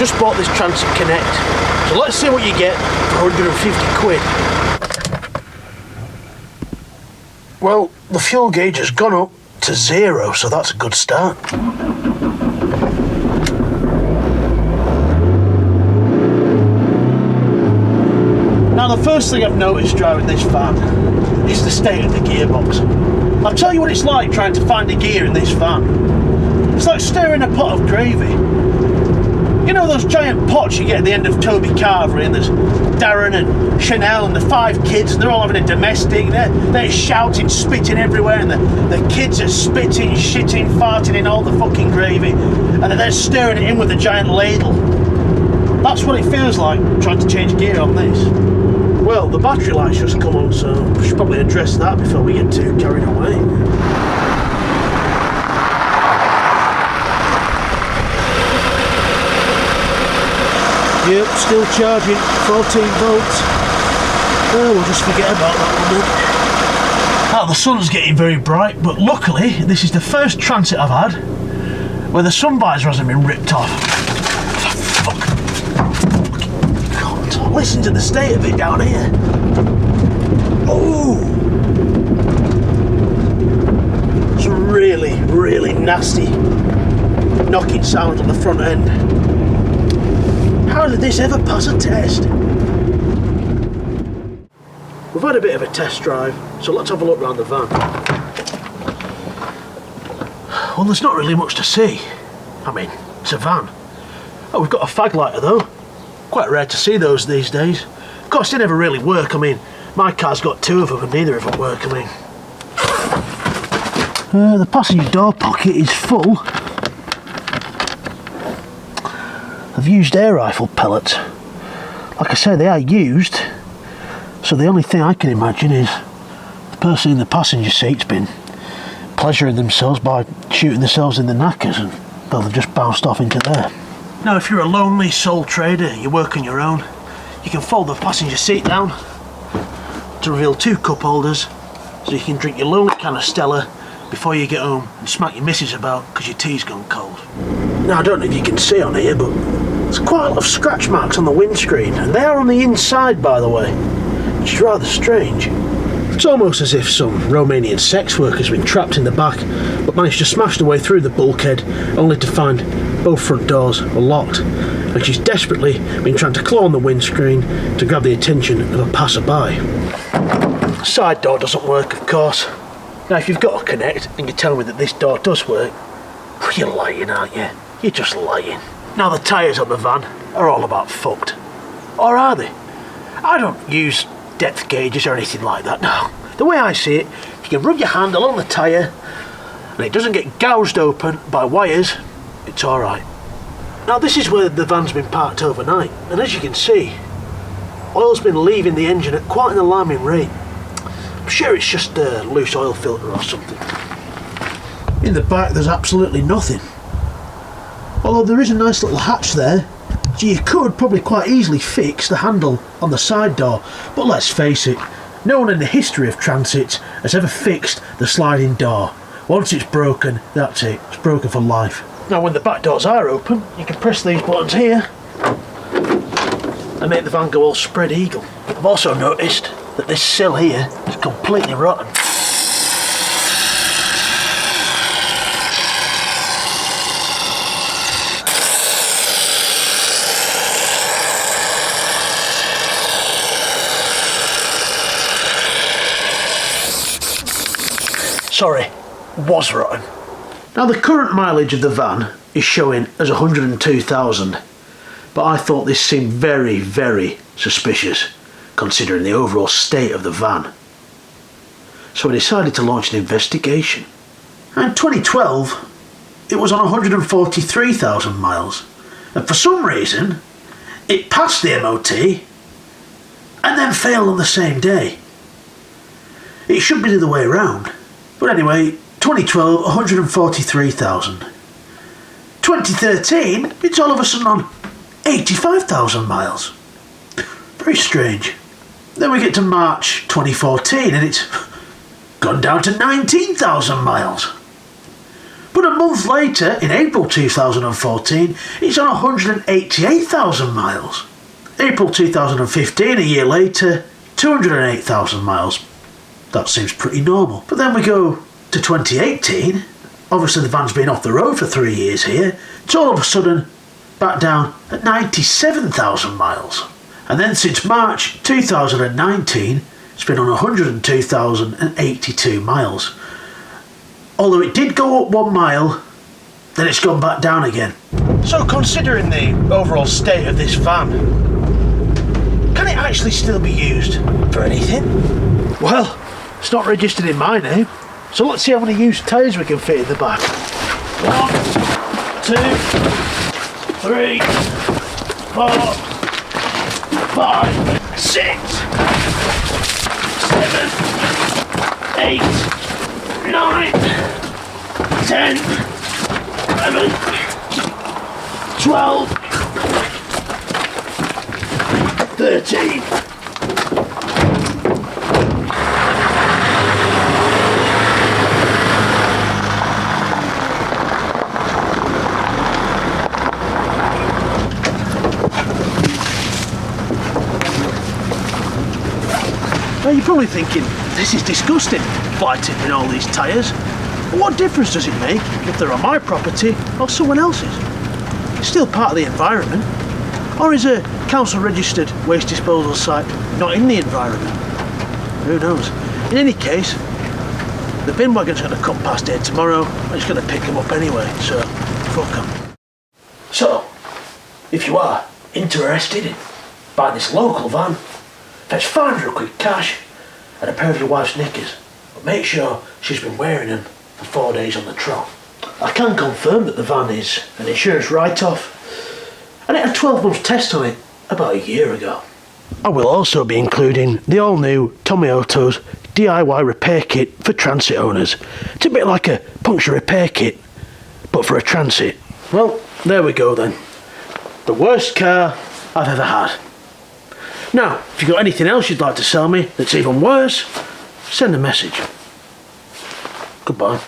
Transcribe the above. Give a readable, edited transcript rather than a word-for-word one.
just bought this Transit Connect, so let's see what you get for 150 quid. Well, the fuel gauge has gone up to 0, so that's a good start. Now, the first thing I've noticed driving this van is the state of the gearbox. I'll tell you what it's like trying to find a gear in this van. It's like stirring a pot of gravy. You know those giant pots you get at the end of Toby Carvery, and there's Darren and Chanel and the 5 kids, and they're all having a domestic, they're shouting, spitting everywhere, and the kids are spitting, shitting, farting in all the fucking gravy, and then they're stirring it in with a giant ladle. That's what it feels like trying to change gear on this. Well, the battery light's just come on, so we should probably address that before we get too carried away. Yep, still charging, 14 volts. Oh, we'll just forget about that one then. Now, the sun's getting very bright, but luckily this is the first Transit I've had where the sun visor hasn't been ripped off. Fuck. God, listen to the state of it down here. Oh! It's really, really nasty knocking sound on the front end. How did this ever pass a test? We've had a bit of a test drive, so let's have a look around the van. Well, there's not really much to see. I mean, it's a van. Oh, we've got a fag lighter though. Quite rare to see those these days. Of course, they never really work. I mean, my car's got 2 of them and neither of them work. I mean, the passenger door pocket is full of used air rifle pellets. Like I say, they are used, so the only thing I can imagine is the person in the passenger seat's been pleasuring themselves by shooting themselves in the knackers, and they've just bounced off into there. Now, if you're a lonely sole trader, you work on your own, you can fold the passenger seat down to reveal 2 cup holders, so you can drink your lonely can of Stella before you get home and smack your missus about because your tea's gone cold. Now, I don't know if you can see on here, but there's quite a lot of scratch marks on the windscreen, and they are on the inside, by the way, which is rather strange. It's almost as if some Romanian sex worker's been trapped in the back, but managed to smash their way through the bulkhead, only to find both front doors were locked, and she's desperately been trying to claw on the windscreen to grab the attention of a passerby. The side door doesn't work, of course. Now, if you've got a Connect and you tell me that this door does work, you're lying, aren't you? You're just lying. Now, the tyres on the van are all about fucked. Or are they? I don't use depth gauges or anything like that, no. The way I see it, if you can rub your hand along the tyre and it doesn't get gouged open by wires, it's alright. Now, this is where the van's been parked overnight, and as you can see, oil's been leaving the engine at quite an alarming rate. I'm sure it's just a loose oil filter or something. In the back there's absolutely nothing. Although there is a nice little hatch there, so you could probably quite easily fix the handle on the side door, but let's face it, no one in the history of Transit has ever fixed the sliding door. Once it's broken, that's it, it's broken for life. Now, when the back doors are open, you can press these buttons here and make the van go all spread eagle. I've also noticed that this sill here is completely rotten. Sorry, was rotten. Now, the current mileage of the van is showing as 102,000, but I thought this seemed very, very suspicious considering the overall state of the van. So I decided to launch an investigation. In 2012, it was on 143,000 miles, and for some reason, it passed the MOT and then failed on the same day. It should be the other way around. But anyway, 2012, 143,000. 2013, it's all of a sudden on 85,000 miles. Very strange. Then we get to March 2014 and it's gone down to 19,000 miles. But a month later, in April 2014, it's on 188,000 miles. April 2015, a year later, 208,000 miles. That seems pretty normal. But then we go to 2018. Obviously the van's been off the road for 3 years here. It's all of a sudden back down at 97,000 miles. And then since March 2019, it's been on 102,082 miles. Although it did go up 1 mile, then it's gone back down again. So considering the overall state of this van, can it actually still be used for anything? Well, it's not registered in my name, so let's see how many used tyres we can fit in the back. 1, 2, 3, 4, 5, 6, 7, 8, 9, 10, 11, 12, 13. Now you're probably thinking, this is disgusting, fly tipping all these tyres. But what difference does it make if they're on my property or someone else's? It's still part of the environment. Or is a council registered waste disposal site not in the environment? Who knows? In any case, the bin wagon's going to come past here tomorrow and it's going to pick them up anyway, so fuck them. So, if you are interested in buying this local van, fetch 500 quid cash and a pair of your wife's knickers, but make sure she's been wearing them for 4 days on the trot. I can confirm that the van is an insurance write-off, and it had 12 months test on it about a year ago. I will also be including the all-new Tommy Auto's DIY repair kit for transit owners. It's a bit like a puncture repair kit, but for a transit. Well, there we go then. The worst car I've ever had. Now, if you've got anything else you'd like to sell me that's even worse, send a message. Goodbye.